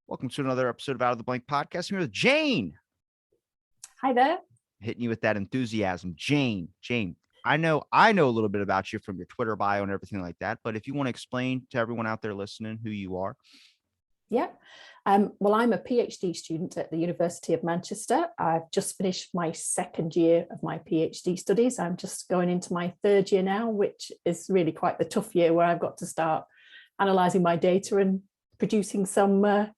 Welcome to another episode of Out of the Blank podcast. I'm here with Jane. Hi there. Hitting you with that enthusiasm. Jane, I know a little bit about you from your Twitter bio and everything like that, but if you want to explain to everyone out there listening who you are. Yeah. Well, I'm a PhD student at the University of Manchester. I've just finished my second year of my PhD studies. I'm just going into my third year now, which is really quite the tough year where I've got to start analysing my data and producing some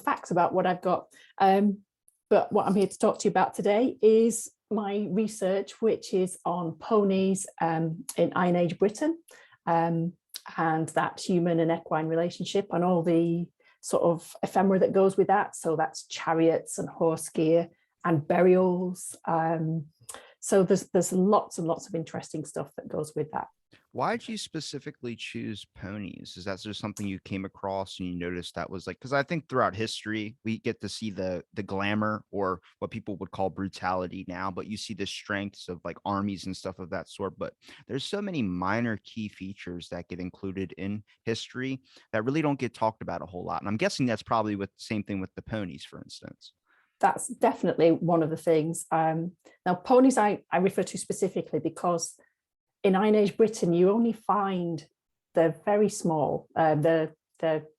facts about what I've got. But what I'm here to talk to you about today is my research, which is on ponies in Iron Age Britain, and that human and equine relationship and all the sort of ephemera that goes with that. So that's chariots and horse gear and burials. So there's lots and lots of interesting stuff that goes with that. Why did you specifically choose ponies? Is that just something you came across and you noticed that was like, because I think throughout history, we get to see the glamour or what people would call brutality now, but you see the strengths of like armies and stuff of that sort. But there's so many minor key features that get included in history that really don't get talked about a whole lot. And I'm guessing that's probably with the same thing with the ponies, for instance. That's definitely one of the things. Now, ponies I refer to specifically because in Iron Age Britain, you only find they're very small. They're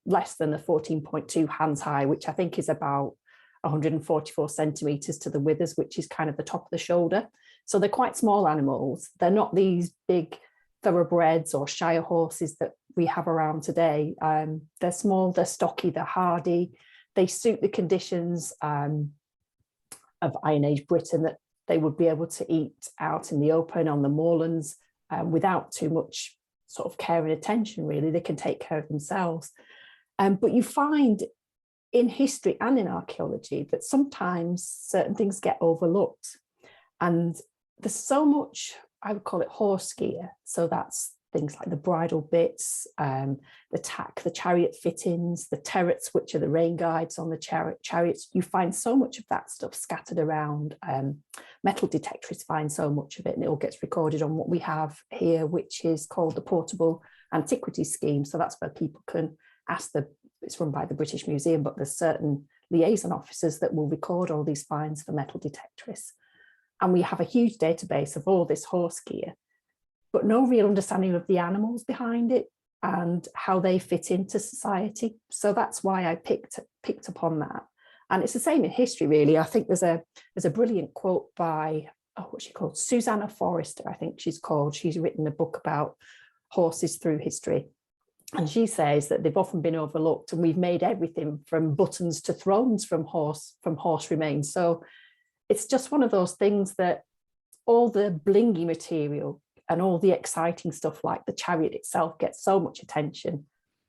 less than the 14.2 hands high, which I think is about 144 centimeters to the withers, which is kind of the top of the shoulder. So they're quite small animals. They're not these big thoroughbreds or shire horses that we have around today. They're small, they're stocky, they're hardy. They suit the conditions of Iron Age Britain, that they would be able to eat out in the open on the moorlands without too much sort of care and attention, really. They can take care of themselves. But you find in history and in archaeology that sometimes certain things get overlooked. And there's so much, I would call it horse gear. So that's things like the bridle bits, the tack, the chariot fittings, the turrets, which are the rain guides on the chariots. You find so much of that stuff scattered around. Metal detectorists find so much of it, and it all gets recorded on what we have here, which is called the Portable Antiquities Scheme. So that's where people can ask it's run by the British Museum, but there's certain liaison officers that will record all these finds for metal detectorists. And we have a huge database of all this horse gear, but no real understanding of the animals behind it and how they fit into society. So that's why I picked up on that. And it's the same in history, really. I think there's a brilliant quote by, what's she called? Susanna Forrester, I think she's called. She's written a book about horses through history. And she says that they've often been overlooked, and we've made everything from buttons to thrones from horse remains. So it's just one of those things that all the blingy material and all the exciting stuff like the chariot itself gets so much attention,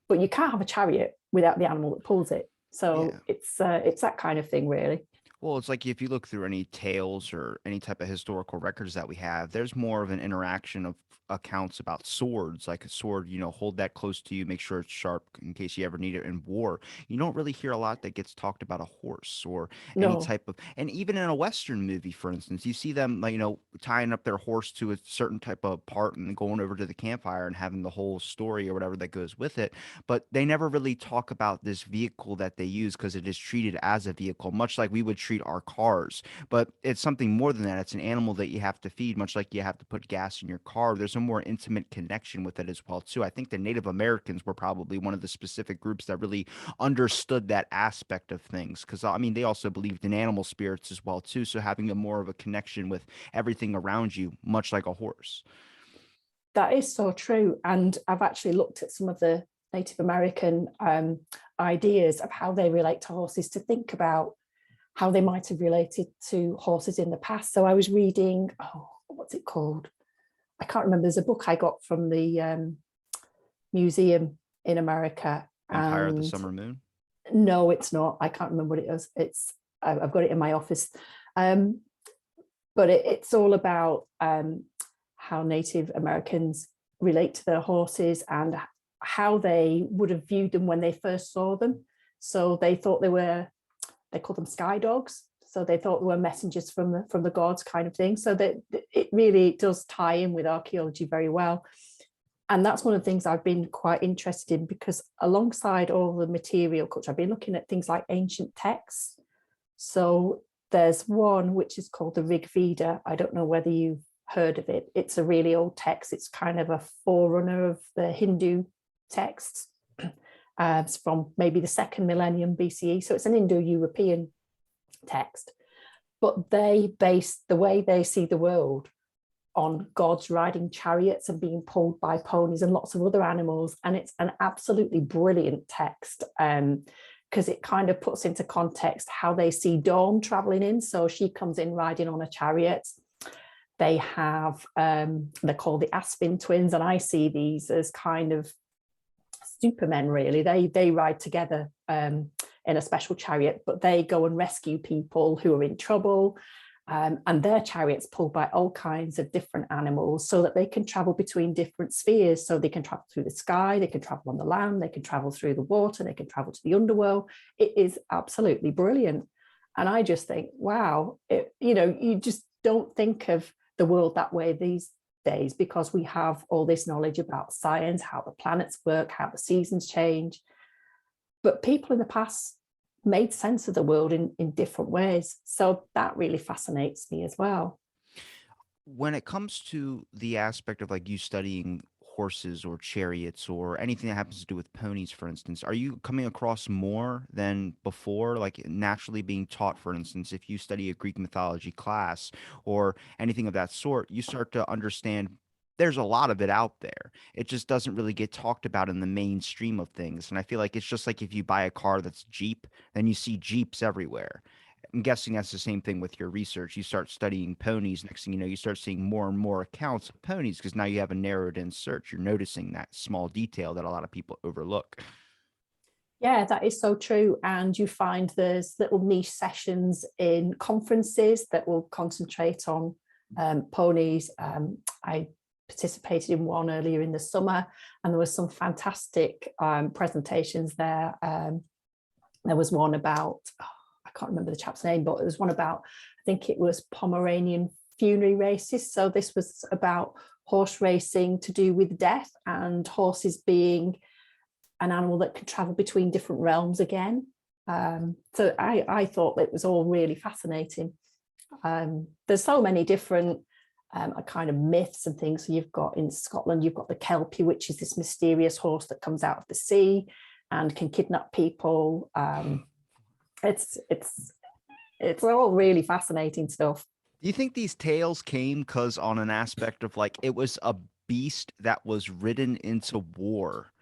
but you can't have a chariot without the animal that pulls it. So yeah. It's that kind of thing, really. Well, it's like if you look through any tales or any type of historical records that we have, there's more of an interaction of accounts about swords, like a sword, hold that close to you, make sure it's sharp in case you ever need it in war. You don't really hear a lot that gets talked about a horse or any type of, and even in a Western movie, for instance, you see them, like, tying up their horse to a certain type of part and going over to the campfire and having the whole story or whatever that goes with it. But they never really talk about this vehicle that they use because it is treated as a vehicle, much like we would treat our cars. But it's something more than that. It's an animal that you have to feed, much like you have to put gas in your car. There's a more intimate connection with it as well too. I think the Native Americans were probably one of the specific groups that really understood that aspect of things, because they also believed in animal spirits as well too. So having a more of a connection with everything around you, much like a horse. That is so true. And I've actually looked at some of the Native American ideas of how they relate to horses, to think about how they might have related to horses in the past. So I was reading, what's it called? I can't remember. There's a book I got from the museum in America. Empire of the Summer Moon? No, it's not. I can't remember what it is. I've got it in my office. But it's all about how Native Americans relate to their horses and how they would have viewed them when they first saw them. So they thought they call them sky dogs. So they thought they were messengers from the gods, kind of thing. So that it really does tie in with archaeology very well. And that's one of the things I've been quite interested in, because alongside all the material culture, I've been looking at things like ancient texts. So there's one which is called the Rig Veda. I don't know whether you've heard of it. It's a really old text. It's kind of a forerunner of the Hindu texts. It's from maybe the 2nd millennium BCE. So it's an Indo-European text. But they base the way they see the world on gods riding chariots and being pulled by ponies and lots of other animals. And it's an absolutely brilliant text, because it kind of puts into context how they see Dawn traveling in. So she comes in riding on a chariot. They have, they're called the Aspen twins, and I see these as kind of supermen, really. They ride together in a special chariot, but they go and rescue people who are in trouble. And their chariots pulled by all kinds of different animals so that they can travel between different spheres. So they can travel through the sky, they can travel on the land, they can travel through the water, they can travel to the underworld. It is absolutely brilliant. And I just think, wow, you just don't think of the world that way these days, because we have all this knowledge about science, how the planets work, how the seasons change. But people in the past made sense of the world in different ways. So that really fascinates me as well. When it comes to the aspect of like you studying horses or chariots or anything that happens to do with ponies, for instance, are you coming across more than before, like naturally being taught? For instance, if you study a Greek mythology class or anything of that sort, you start to understand there's a lot of it out there. It just doesn't really get talked about in the mainstream of things. And I feel like it's just like if you buy a car that's Jeep, then you see Jeeps everywhere. I'm guessing that's the same thing with your research. You start studying ponies. Next thing you know, you start seeing more and more accounts of ponies because now you have a narrowed in search. You're noticing that small detail that a lot of people overlook. Yeah, that is so true. And you find there's little niche sessions in conferences that will concentrate on ponies. I participated in one earlier in the summer, and there was some fantastic presentations there. There was one about, I can't remember the chap's name, but there was one about, I think it was Pomeranian funerary races. So this was about horse racing to do with death, and horses being an animal that can travel between different realms again. So I thought it was all really fascinating. There's so many different kind of myths and things. So you've got in Scotland, you've got the Kelpie, which is this mysterious horse that comes out of the sea and can kidnap people. It's all really fascinating stuff. Do you think these tales came because on an aspect of like it was a beast that was ridden into war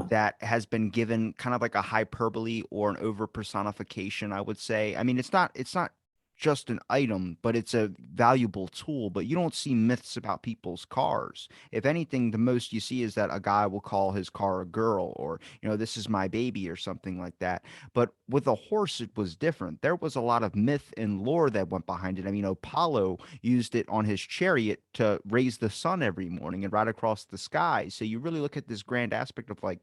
that has been given kind of like a hyperbole or an over personification, I would say. I mean, it's not just an item, but it's a valuable tool. But you don't see myths about people's cars. If anything, the most you see is that a guy will call his car a girl or, this is my baby or something like that. But with a horse, it was different. There was a lot of myth and lore that went behind it. I mean, Apollo used it on his chariot to raise the sun every morning and ride across the sky. So you really look at this grand aspect of like,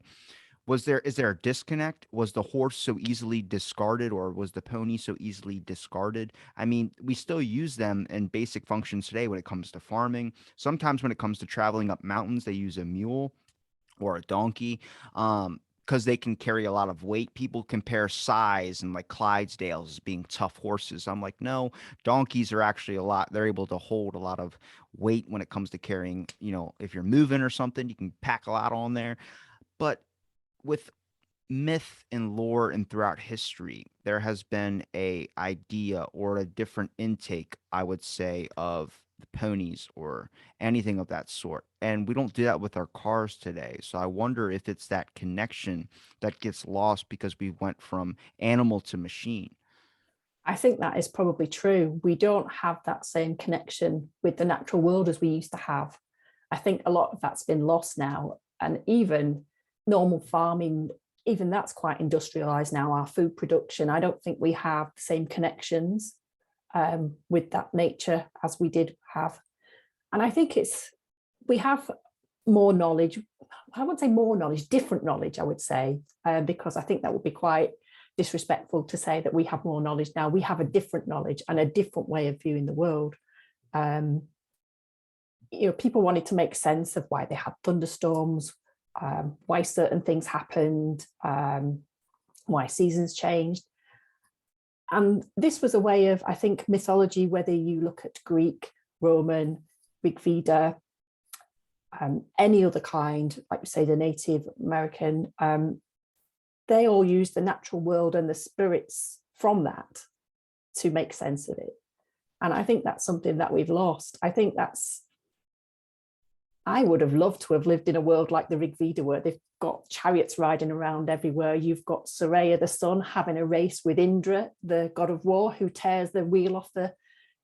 is there a disconnect? Was the horse so easily discarded or was the pony so easily discarded? I mean, we still use them in basic functions today when it comes to farming. Sometimes when it comes to traveling up mountains, they use a mule or a donkey. Because they can carry a lot of weight. People compare size and like Clydesdales as being tough horses. I'm like, no, donkeys are actually they're able to hold a lot of weight when it comes to carrying, if you're moving or something, you can pack a lot on there. But with myth and lore and throughout history, there has been a idea or a different intake, I would say, of the ponies or anything of that sort. And we don't do that with our cars today. So I wonder if it's that connection that gets lost because we went from animal to machine. I think that is probably true. We don't have that same connection with the natural world as we used to have. I think a lot of that's been lost now. And even normal farming, even that's quite industrialized now, our food production. I don't think we have the same connections with that nature as we did have. And I think we have more knowledge. I wouldn't say more knowledge, different knowledge, I would say, because I think that would be quite disrespectful to say that we have more knowledge now. We have a different knowledge and a different way of viewing the world. people wanted to make sense of why they had thunderstorms, why certain things happened, why seasons changed. And this was a way of, I think, mythology, whether you look at Greek, Roman, Rig Veda, any other kind, like we say, the Native American, they all use the natural world and the spirits from that to make sense of it. And I think that's something that we've lost. I would have loved to have lived in a world like the Rig Veda, where they've got chariots riding around everywhere. You've got Surya, the sun, having a race with Indra, the god of war, who tears the wheel off the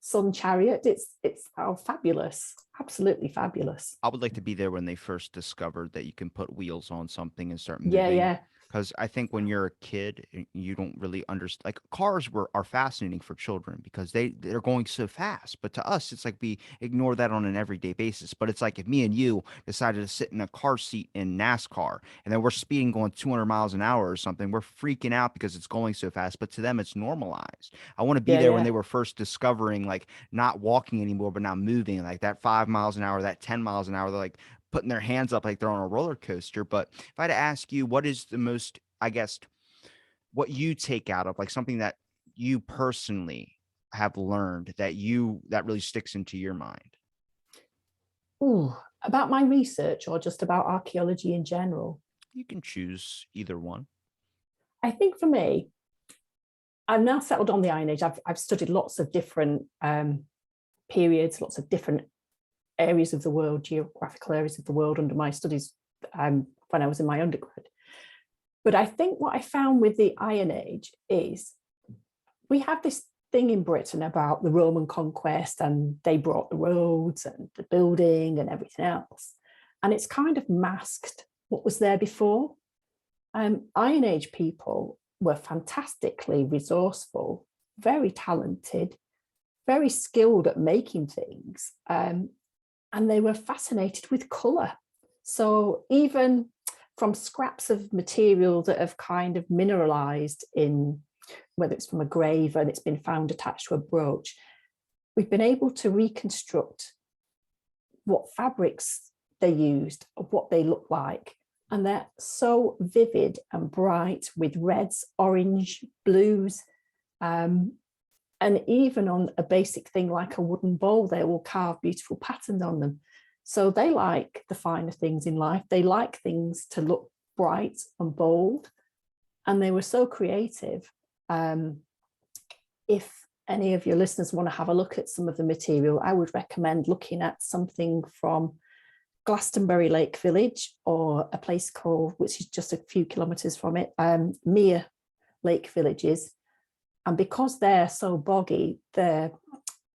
sun chariot. It's fabulous, absolutely fabulous. I would like to be there when they first discovered that you can put wheels on something and start Yeah, moving. yeah, Because I think when you're a kid, you don't really understand. Like cars are fascinating for children because they're going so fast. But to us, it's like we ignore that on an everyday basis. But it's like if me and you decided to sit in a car seat in NASCAR and then we're speeding going 200 miles an hour or something, we're freaking out because it's going so fast. But to them, it's normalized. I want to be yeah, there when yeah. they were first discovering like not walking anymore, but now moving, like that 5 miles an hour, that 10 miles an hour. They're like putting their hands up like they're on a roller coaster. But if I had to ask you, what is the most, I guess, what you take out of like something that you personally have learned that really sticks into your mind? Ooh, about my research or just about archaeology in general? You can choose either one. I think for me, I've now settled on the Iron Age. I've studied lots of different periods, lots of different areas of the world, geographical areas of the world under my studies when I was in my undergrad. But I think what I found with the Iron Age is we have this thing in Britain about the Roman conquest, and they brought the roads and the building and everything else. And it's kind of masked what was there before. Iron Age people were fantastically resourceful, very talented, very skilled at making things. And they were fascinated with colour. So even from scraps of material that have kind of mineralized in, whether it's from a grave and it's been found attached to a brooch, we've been able to reconstruct what fabrics they used, of what they look like. And they're so vivid and bright with reds, orange, blues. And even on a basic thing like a wooden bowl, they will carve beautiful patterns on them. So they like the finer things in life. They like things to look bright and bold. And they were so creative. If any of your listeners want to have a look at some of the material, I would recommend looking at something from Glastonbury Lake Village, or a place called, which is just a few kilometres from it, Mere Lake Villages. And because they're so boggy, the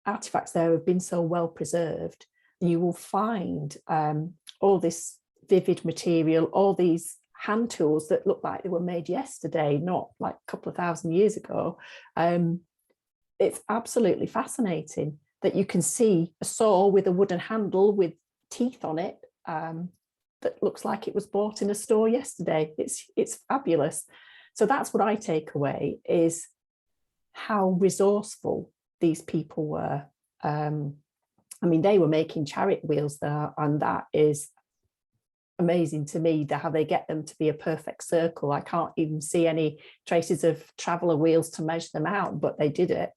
artifacts there have been so well preserved, you will find all this vivid material, all these hand tools that look like they were made yesterday, not like a couple of thousand years ago. It's absolutely fascinating that you can see a saw with a wooden handle with teeth on it that looks like it was bought in a store yesterday. It's fabulous. So that's what I take away, is how resourceful these people were. I mean, they were making chariot wheels there, and that is amazing to me, how they get them to be a perfect circle. I can't even see any traces of traveller wheels to measure them out, but they did it.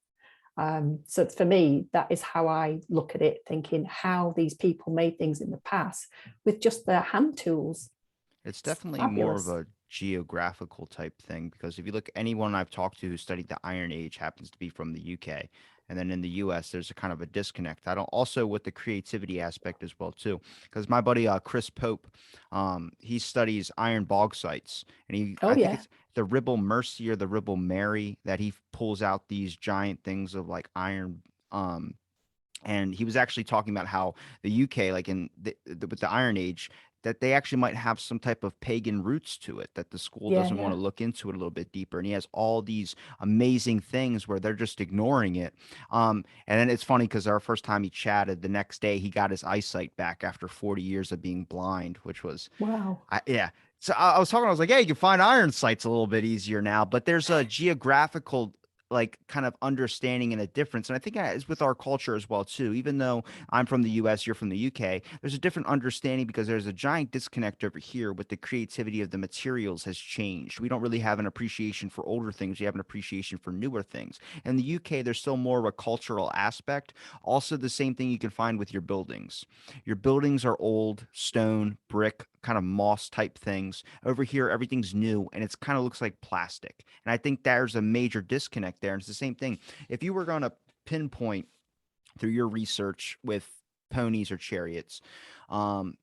So for me, that is how I look at it, thinking how these people made things in the past with just their hand tools. It's It's definitely more of fabulous. a geographical type thing because if you look, anyone I've talked to who studied the Iron Age happens to be from the UK. And then in the US, there's a kind of a disconnect. I don't also with the creativity aspect as well too, because my buddy Chris Pope, he studies iron bauxites, and Oh I think yeah, it's the Ribble Mercy or the Ribble Mary that he pulls out these giant things of like iron. And he was actually talking about how the UK, like with the Iron Age, that they actually might have some type of pagan roots to it, that the school yeah, doesn't want yeah. to look into it a little bit deeper. And he has all these amazing things where they're just ignoring it. And then it's funny because our first time he chatted, the next day he got his eyesight back after 40 years of being blind, which was, Wow. yeah. So I was talking, I was like, hey, you can find iron sites a little bit easier now, but there's a geographical like kind of understanding and a difference. And I think that is with our culture as well too. Even though I'm from the US, you're from the UK, there's a different understanding because there's a giant disconnect over here with the creativity of the materials has changed. We don't really have an appreciation for older things. We have an appreciation for newer things. In the UK, there's still more of a cultural aspect. Also, the same thing you can find with your buildings. Your buildings are old, stone, brick, kind of moss type things. Over here, everything's new and it's kind of looks like plastic. And I think there's a major disconnect there. And it's the same thing. If you were going to pinpoint through your research with ponies or chariots, um,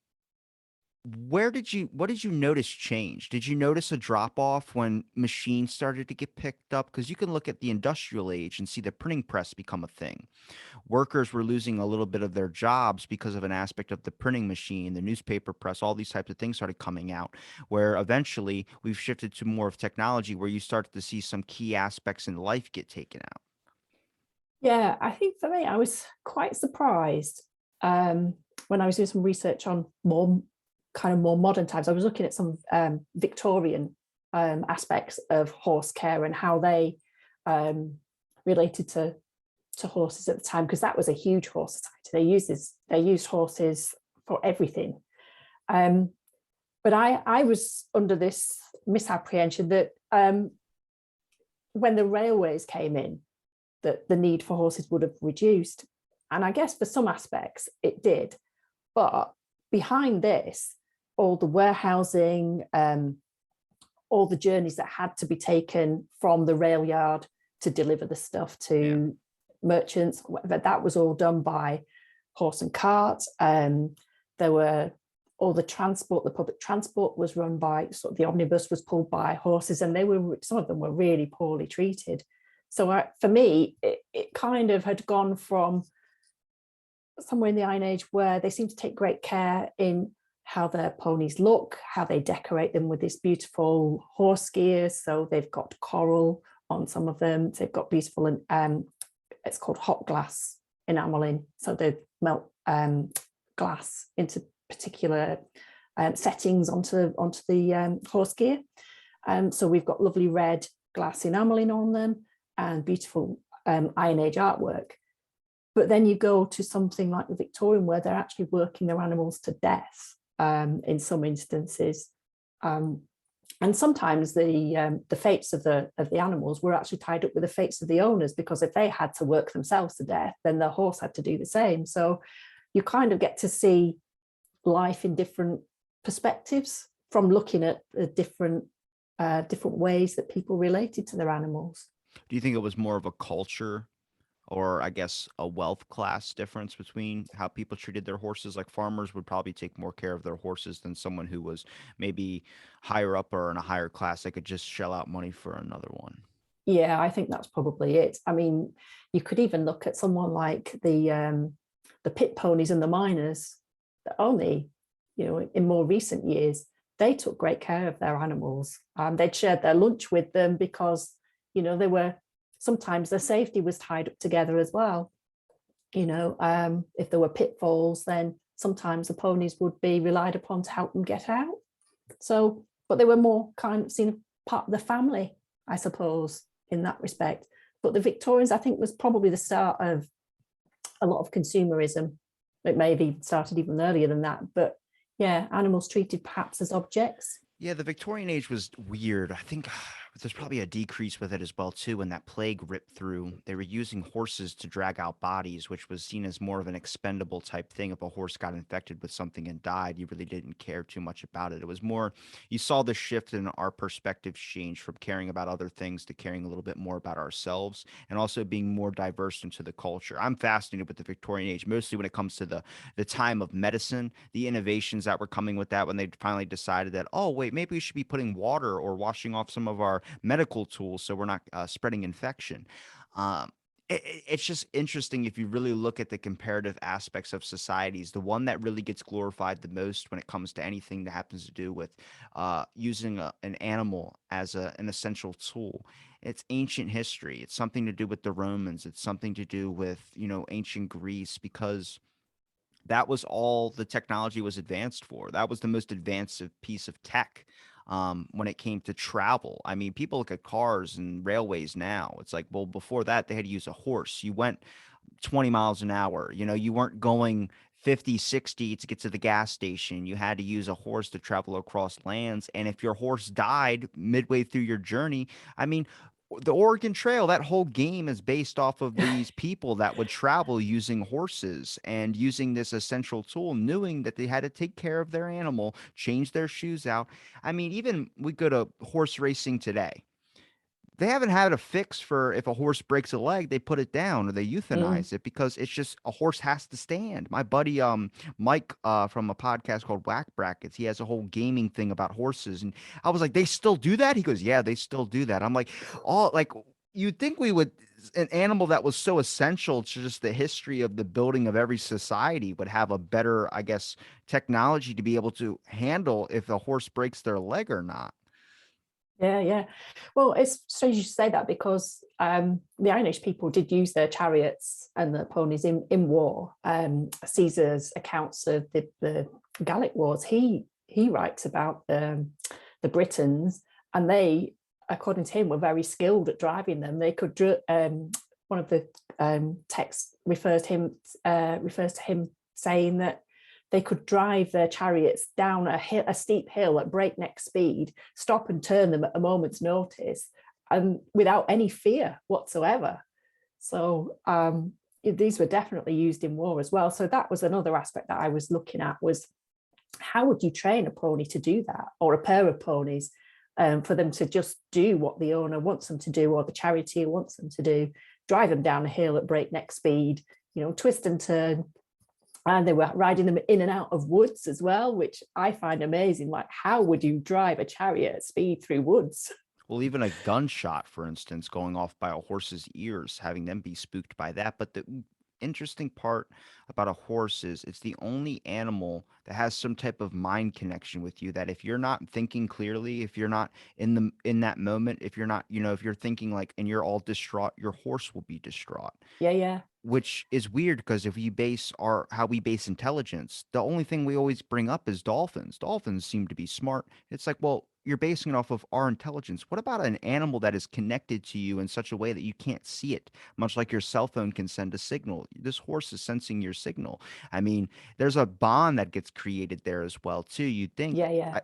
what did you notice change? Did you notice a drop off when machines started to get picked up? Because you can look at the industrial age and see the printing press become a thing. Workers were losing a little bit of their jobs because of an aspect of the printing machine, the newspaper press, all these types of things started coming out, where eventually we've shifted to more of technology where you start to see some key aspects in life get taken out. Yeah, I think for me, I was quite surprised um, when I was doing some research on more modern times. I was looking at some Victorian aspects of horse care and how they um, related to horses at the time, because that was a huge horse society. They used horses for everything. Um, but I was under this misapprehension that when the railways came in, that the need for horses would have reduced. And I guess for some aspects it did. But behind this, all the warehousing, all the journeys that had to be taken from the rail yard to deliver the stuff Yeah. to merchants, whatever, that was all done by horse and cart. There were all the transport, the public transport was run by, sort of the omnibus was pulled by horses, and some of them were really poorly treated. So for me, it kind of had gone from somewhere in the Iron Age where they seem to take great care in how their ponies look, how they decorate them with this beautiful horse gear. So they've got coral on some of them. They've got beautiful, it's called hot glass enameling. So they melt glass into particular settings onto the horse gear. So we've got lovely red glass enameling on them and beautiful Iron Age artwork. But then you go to something like the Victorian, where they're actually working their animals to death in some instances. And sometimes the fates of the animals were actually tied up with the fates of the owners, because if they had to work themselves to death, then the horse had to do the same. So you kind of get to see life in different perspectives from looking at the different ways that people related to their animals. Do you think it was more of a culture or I guess a wealth class difference between how people treated their horses? Like farmers would probably take more care of their horses than someone who was maybe higher up or in a higher class that could just shell out money for another one. Yeah, I think that's probably it. I mean, you could even look at someone like the pit ponies and the miners that only, in more recent years, they took great care of their animals. They'd shared their lunch with them because, they were, sometimes their safety was tied up together as well. If there were pitfalls, then sometimes the ponies would be relied upon to help them get out. So, but they were more kind of seen part of the family, I suppose, in that respect. But the Victorians, I think, was probably the start of a lot of consumerism. It may have even started even earlier than that. But yeah, animals treated perhaps as objects. Yeah, the Victorian age was weird. I think there's probably a decrease with it as well too. When that plague ripped through, they were using horses to drag out bodies, which was seen as more of an expendable type thing. If a horse got infected with something and died, you really didn't care too much about it. It was more, you saw the shift in our perspectives change from caring about other things to caring a little bit more about ourselves and also being more diverse into the culture. I'm fascinated with the Victorian age, mostly when it comes to the time of medicine, the innovations that were coming with that when they finally decided that, oh, wait, maybe we should be putting water or washing off some of our medical tools so we're not spreading infection. Um, it's just interesting if you really look at the comparative aspects of societies. The one that really gets glorified the most when it comes to anything that happens to do with using an animal as an essential tool. It's ancient history. It's something to do with the Romans. It's something to do with, ancient Greece, because that was all the technology was advanced for. That was the most advanced piece of tech. when it came to travel. I mean, people look at cars and railways now. It's like, well, before that, they had to use a horse. You went 20 miles an hour. You know, you weren't going 50, 60 to get to the gas station. You had to use a horse to travel across lands. And if your horse died midway through your journey, I mean, the Oregon Trail, that whole game is based off of these people that would travel using horses and using this essential tool, knowing that they had to take care of their animal, change their shoes out. I mean, even we go to horse racing today. They haven't had a fix for if a horse breaks a leg, they put it down or they Mm. euthanize it because it's just a horse has to stand. My buddy Mike from a podcast called Whack Brackets, he has a whole gaming thing about horses, and I was like, they still do that? He goes, yeah, they still do that. I'm like, all like you'd think we would an animal that was so essential to just the history of the building of every society would have a better, I guess, technology to be able to handle if a horse breaks their leg or not. Yeah, yeah. Well, it's strange you say that because the Iron Age people did use their chariots and the ponies in war. Caesar's accounts of the Gallic wars, he writes about the Britons, and they, according to him, were very skilled at driving them. They could one of the texts refers to him saying that they could drive their chariots down a steep hill at breakneck speed, stop and turn them at a moment's notice, and without any fear whatsoever. So these were definitely used in war as well. So that was another aspect that I was looking at, was how would you train a pony to do that, or a pair of ponies, for them to just do what the owner wants them to do, or the charioteer wants them to do, drive them down a hill at breakneck speed, twist and turn. And they were riding them in and out of woods as well, which I find amazing. Like, how would you drive a chariot at speed through woods? Well, even a gunshot, for instance, going off by a horse's ears, having them be spooked by that. But the interesting part about a horse is it's the only animal that has some type of mind connection with you that if you're not thinking clearly, if you're not in that moment, if you're not, if you're thinking like and you're all distraught, your horse will be distraught. Yeah, yeah, Which is weird because if we base our how we base intelligence, the only thing we always bring up is dolphins. Dolphins seem to be smart. It's like, well, you're basing it off of our intelligence. What about an animal that is connected to you in such a way that you can't see it, much like your cell phone can send a signal? This horse is sensing your signal. I mean, there's a bond that gets created there as well, too. You'd think yeah, yeah,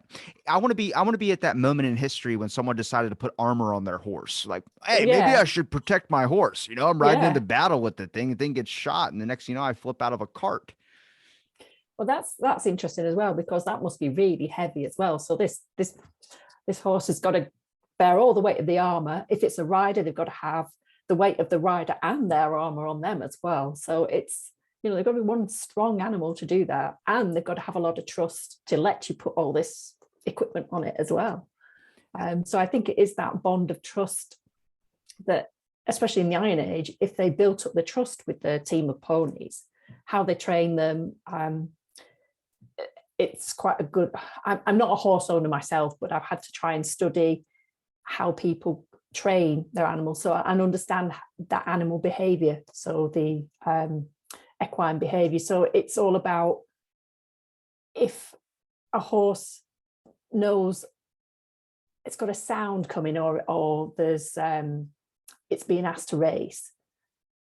I want to be at that moment in history when someone decided to put armor on their horse. Like, hey, maybe I yeah, should protect my horse. I'm riding into yeah. battle with the thing gets shot, and the next I flip out of a cart. Well, that's interesting as well, because that must be really heavy as well. So this horse has got to bear all the weight of the armor. If it's a rider, they've got to have the weight of the rider and their armor on them as well. So it's, they've got to be one strong animal to do that, and they've got to have a lot of trust to let you put all this equipment on it as well. So I think it is that bond of trust that, especially in the Iron Age, if they built up the trust with the team of ponies, how they train them, it's quite a good. I'm not a horse owner myself, but I've had to try and study how people train their animals, so and understand that animal behavior, so the equine behavior. So it's all about, if a horse knows it's got a sound coming, or there's it's being asked to race,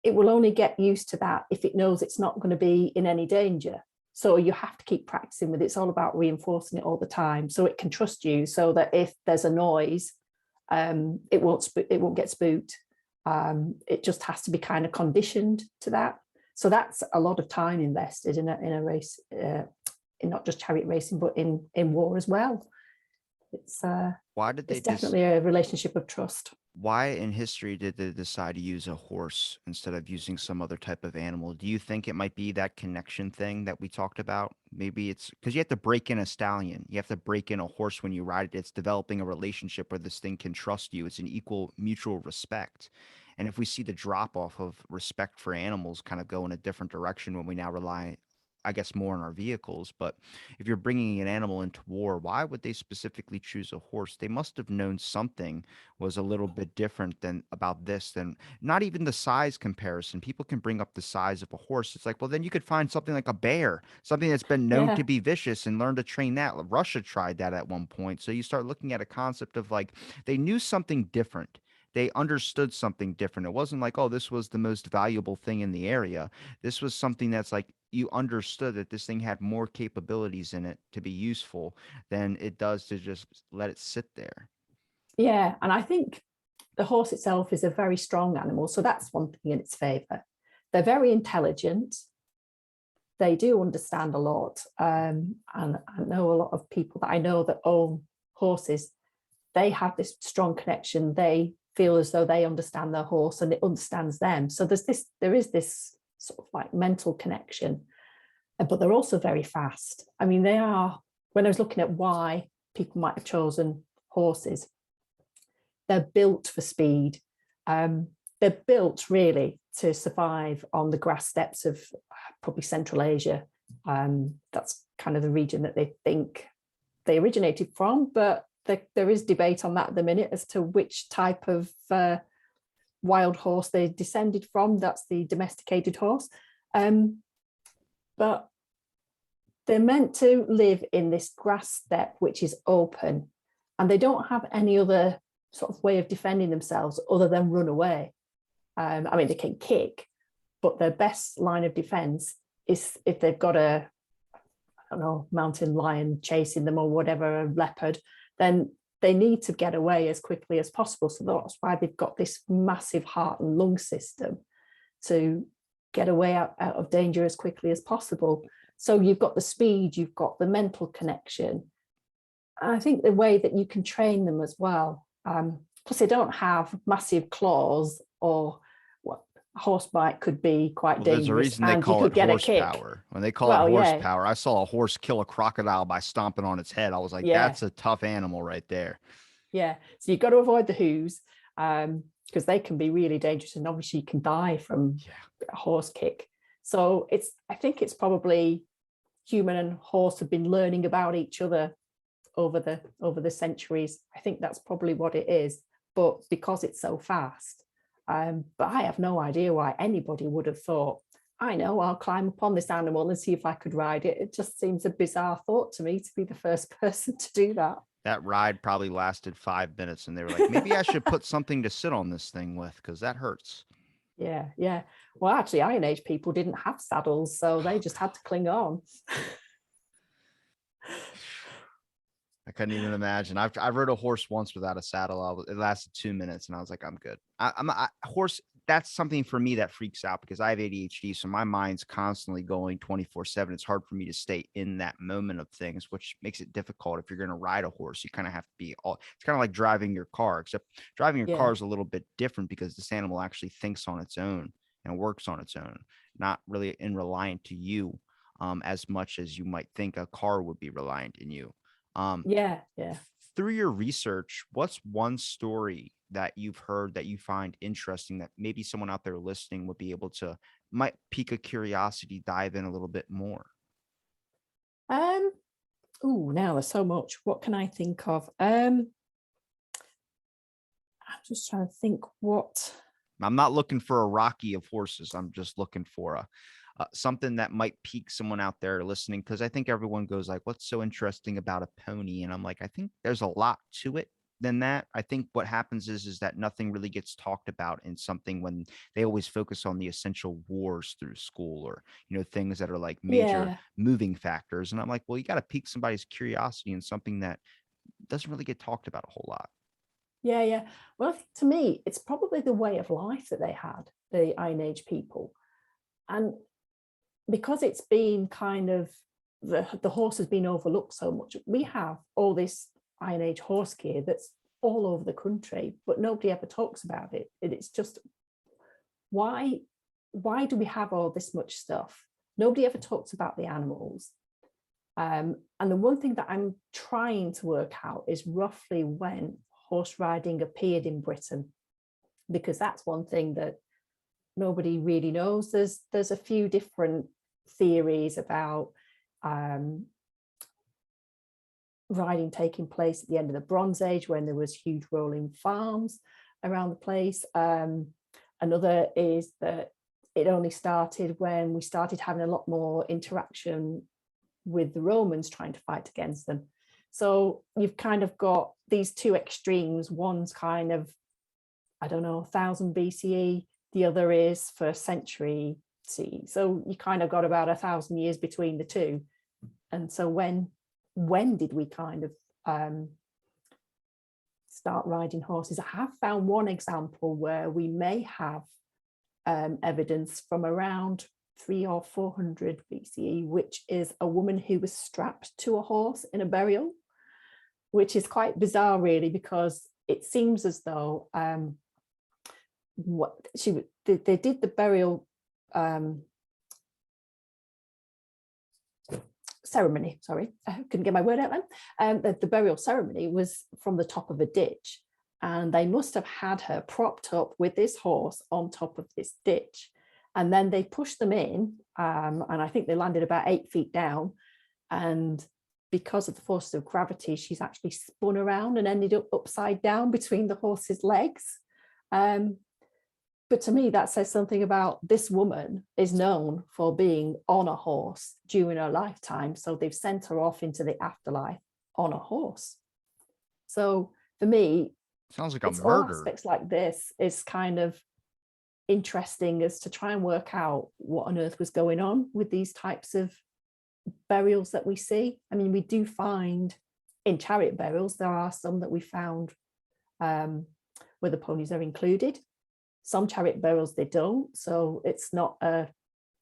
it will only get used to that if it knows it's not going to be in any danger. So you have to keep practicing with it. It's all about reinforcing it all the time, so it can trust you, so that if there's a noise, it won't get spooked. It just has to be kind of conditioned to that. So that's a lot of time invested in a race, in not just chariot racing, but in war as well. It's Why did they it's dis- definitely a relationship of trust. Why in history did they decide to use a horse instead of using some other type of animal? Do you think it might be that connection thing that we talked about? Maybe it's because you have to break in a stallion. You have to break in a horse when you ride it. It's developing a relationship where this thing can trust you. It's an equal mutual respect. And if we see the drop off of respect for animals kind of go in a different direction when we now rely, I guess, more in our vehicles. But if you're bringing an animal into war, why would they specifically choose a horse? They must have known something was a little bit different than about this than not even the size comparison. People can bring up the size of a horse. It's like, well, then you could find something like a bear, something that's been known to Yeah. be vicious and learn to train that. Russia tried that at one point. So you start looking at a concept of like they knew something different. They understood something different. It wasn't like, oh, this was the most valuable thing in the area. This was something that's like you understood that this thing had more capabilities in it to be useful than it does to just let it sit there. Yeah. And I think the horse itself is a very strong animal. So that's one thing in its favor. They're very intelligent. They do understand a lot. And I know a lot of people that I know that own horses. They have this strong connection. They feel as though they understand their horse and it understands them. So there is this sort of like mental connection, but they're also very fast. I mean, they are, when I was looking at why people might have chosen horses, they're built for speed. They're built really to survive on the grass steppes of probably Central Asia. That's kind of the region that they think they originated from, but there is debate on that at the minute as to which type of wild horse they descended from. That's the domesticated horse. But they're meant to live in this grass steppe, which is open, and they don't have any other sort of way of defending themselves other than run away. I mean, they can kick, but their best line of defense is if they've got a, I don't know, mountain lion chasing them or whatever, a leopard, then they need to get away as quickly as possible. So that's why they've got this massive heart and lung system to get away out of danger as quickly as possible. So you've got the speed, you've got the mental connection. And I think the way that you can train them as well. Plus, they don't have massive claws, or what a horse bite could be quite Well, there's a dangerous, reason they and you call it could get a kick. horsepower. When they call it Well, yeah, horsepower, I saw a horse kill a crocodile by stomping on its head. I was like, yeah, that's a tough animal right there. yeah. So you've got to avoid the hooves, because they can be really dangerous, and obviously you can die from Yeah. a horse kick. So I think it's probably human and horse have been learning about each other over the centuries. I think that's probably what it is. But because it's so fast, but I have no idea why anybody would have thought, I know, I'll climb upon this animal and see if I could ride it. It just seems a bizarre thought to me to be the first person to do that. That ride probably lasted 5 minutes, and they were like, maybe I should put something to sit on this thing with because that hurts. Yeah, yeah. Well, actually, Iron Age people didn't have saddles, so they just had to cling on. I couldn't even imagine. I rode a horse once without a saddle. It lasted 2 minutes, and I was like, I'm good. Horse. That's something for me that freaks out because I have ADHD, so my mind's constantly going 24/7. It's hard for me to stay in that moment of things, which makes it difficult. If you're going to ride a horse, you kind of have to be all. It's kind of like driving your car, except driving your car Yeah, is a little bit different because this animal actually thinks on its own and works on its own, not really in reliant to you, as much as you might think a car would be reliant in you. Um, yeah, yeah. Through your research, what's one story that you've heard that you find interesting that maybe someone out there listening would be able to might pique a curiosity, dive in a little bit more? Um, oh, now there's so much. What can I think of? I'm just trying to think what. I'm not looking for a Rocky of horses. I'm just looking for a something that might pique someone out there listening because I think everyone goes like, "What's so interesting about a pony?" And I'm like, I think there's a lot to it than that. I think what happens is that nothing really gets talked about in something when they always focus on the essential wars through school or things that are like major Yeah, moving factors. And I'm like, well, you got to pique somebody's curiosity in something that doesn't really get talked about a whole lot. yeah, yeah. Well, I think to me, it's probably the way of life that they had, the Iron Age people. And because it's been kind of the horse has been overlooked so much, we have all this Iron Age horse gear that's all over the country, but nobody ever talks about it. And it's just why do we have all this much stuff? Nobody ever talks about the animals. And the one thing that I'm trying to work out is roughly when horse riding appeared in Britain, because that's one thing that nobody really knows. There's a few different theories about riding taking place at the end of the Bronze Age when there was huge rolling farms around the place. Another is that it only started when we started having a lot more interaction with the Romans trying to fight against them. So you've kind of got these two extremes. One's kind of, I don't know, 1000 BCE, the other is first century CE. So you kind of got about 1,000 years between the two. And so when did we kind of start riding horses? I have found one example where we may have evidence from around 300 or 400 BCE, which is a woman who was strapped to a horse in a burial, which is quite bizarre, really, because it seems as though they did the burial ceremony. Sorry, I couldn't get my word out then. The burial ceremony was from the top of a ditch, and they must have had her propped up with this horse on top of this ditch. And then they pushed them in, and I think they landed about 8 feet down. And because of the forces of gravity, she's actually spun around and ended up upside down between the horse's legs. But to me, that says something about this woman is known for being on a horse during her lifetime. So they've sent her off into the afterlife on a horse. So for me, Sounds like a it's all murder. aspects like this is kind of interesting as to try and work out what on earth was going on with these types of burials that we see. I mean, we do find in chariot burials, there are some that we found where the ponies are included. Some chariot burials they don't, so it's not a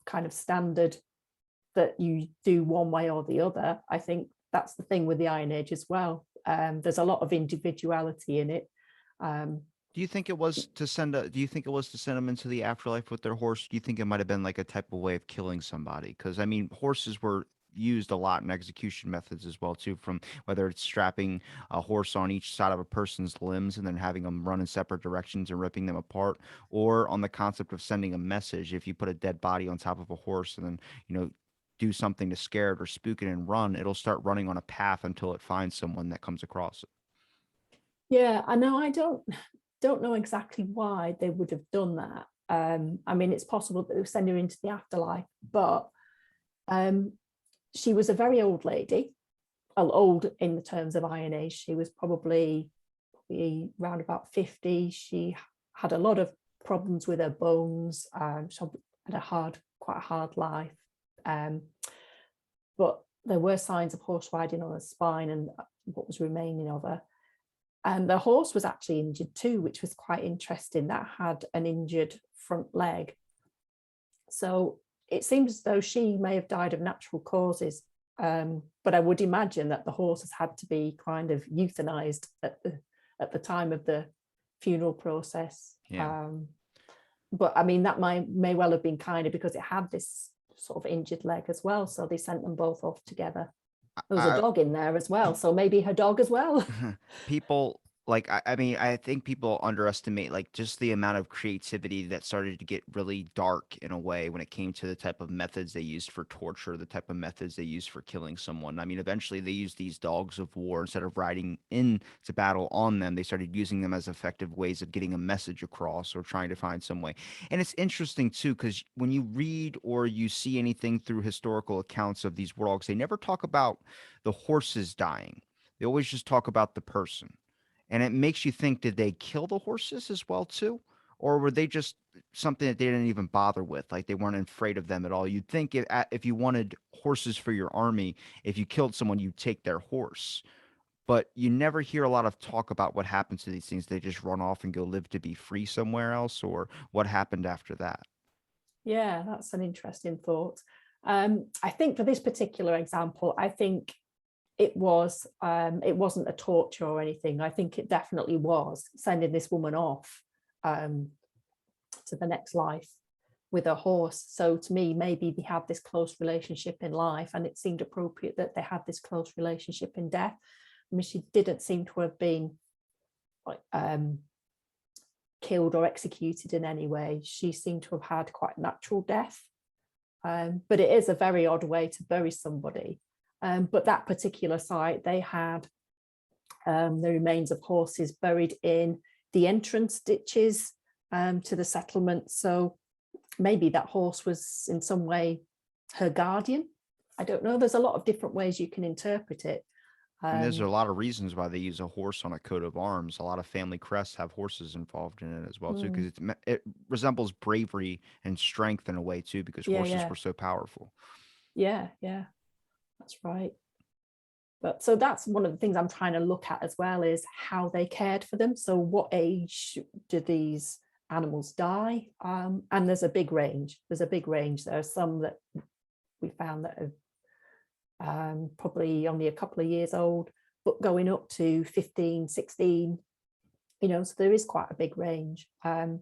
kind of standard that you do one way or the other. I think that's the thing with the Iron Age as well. There's a lot of individuality in it. Do you think it was to send them into the afterlife with their horse? Do you think it might have been like a type of way of killing somebody? Because I mean, horses were used a lot in execution methods as well too, from whether it's strapping a horse on each side of a person's limbs and then having them run in separate directions and ripping them apart, or on the concept of sending a message. If you put a dead body on top of a horse and then, do something to scare it or spook it and run, it'll start running on a path until it finds someone that comes across it. Yeah, I know. I don't know exactly why they would have done that. I mean, it's possible that they would send her into the afterlife, but she was a very old lady, old in the terms of Iron Age. She was probably around about 50. She had a lot of problems with her bones. She had quite a hard life. But there were signs of horse riding on her spine and what was remaining of her. And the horse was actually injured too, which was quite interesting. That had an injured front leg. So it seems as though she may have died of natural causes. But I would imagine that the horse has had to be kind of euthanized at the time of the funeral process. Yeah. But I mean, that may well have been kind of because it had this sort of injured leg as well. So they sent them both off together. There was a dog in there as well, so maybe her dog as well. People I mean, I think people underestimate like just the amount of creativity that started to get really dark in a way when it came to the type of methods they used for torture, the type of methods they used for killing someone. I mean, eventually they used these dogs of war instead of riding into battle on them. They started using them as effective ways of getting a message across or trying to find some way. And it's interesting too, because when you read or you see anything through historical accounts of these warlogs, they never talk about the horses dying. They always just talk about the person. And it makes you think, did they kill the horses as well too? Or were they just something that they didn't even bother with? Like they weren't afraid of them at all. You'd think if you wanted horses for your army, if you killed someone, you'd take their horse. But you never hear a lot of talk about what happens to these things. They just run off and go live to be free somewhere else, or what happened after that. Yeah, that's an interesting thought. I think for this particular example, I think it wasn't a torture or anything. I think it definitely was sending this woman off to the next life with a horse. So to me, maybe they had this close relationship in life, and it seemed appropriate that they had this close relationship in death. I mean, she didn't seem to have been killed or executed in any way. She seemed to have had quite natural death. But it is a very odd way to bury somebody. But that particular site, they had the remains of horses buried in the entrance ditches to the settlement. So maybe that horse was in some way her guardian. I don't know. There's a lot of different ways you can interpret it. And there's a lot of reasons why they use a horse on a coat of arms. A lot of family crests have horses involved in it as well too, because it resembles bravery and strength in a way too, because yeah, horses yeah, were so powerful. yeah, yeah. That's right. But so that's one of the things I'm trying to look at as well, is how they cared for them. So what age did these animals die? And there's a big range. There's a big range. There are some that we found that are probably only a couple of years old, but going up to 15, 16, so there is quite a big range. And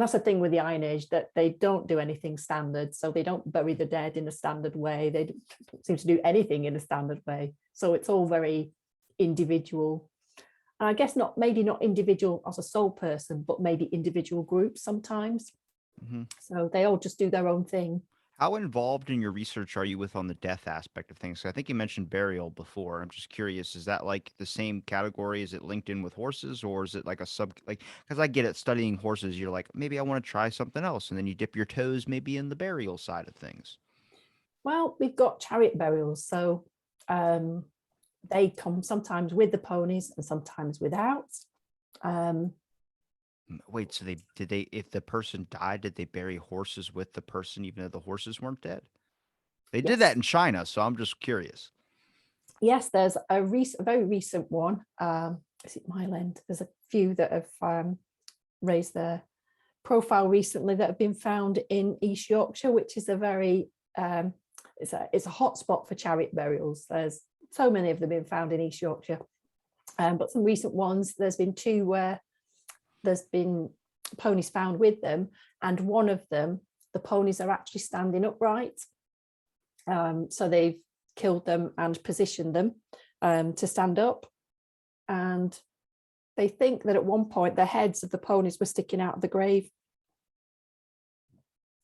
that's the thing with the Iron Age, that they don't do anything standard. So they don't bury the dead in a standard way. They don't seem to do anything in a standard way. So it's all very individual. And I guess maybe not individual as a sole person, but maybe individual groups sometimes. So they all just do their own thing. How involved in your research are you with on the death aspect of things? I think you mentioned burial before. I'm just curious, is that like the same category? Is it linked in with horses, or is it like a because I get it, studying horses, you're like, maybe I want to try something else. And then you dip your toes maybe in the burial side of things. Well, we've got chariot burials. So they come sometimes with the ponies and sometimes without. Wait, so if the person died, did they bury horses with the person, even though the horses weren't dead? They did that Yes. in China, so I'm just curious. Yes, there's a very recent one. Is it Myland? There's a few that have raised their profile recently that have been found in East Yorkshire, which is a very it's a hot spot for chariot burials. There's so many of them being found in East Yorkshire, but some recent ones. There's been two where there's been ponies found with them, and one of them, the ponies are actually standing upright. So they've killed them and positioned them to stand up. And they think that at one point the heads of the ponies were sticking out of the grave.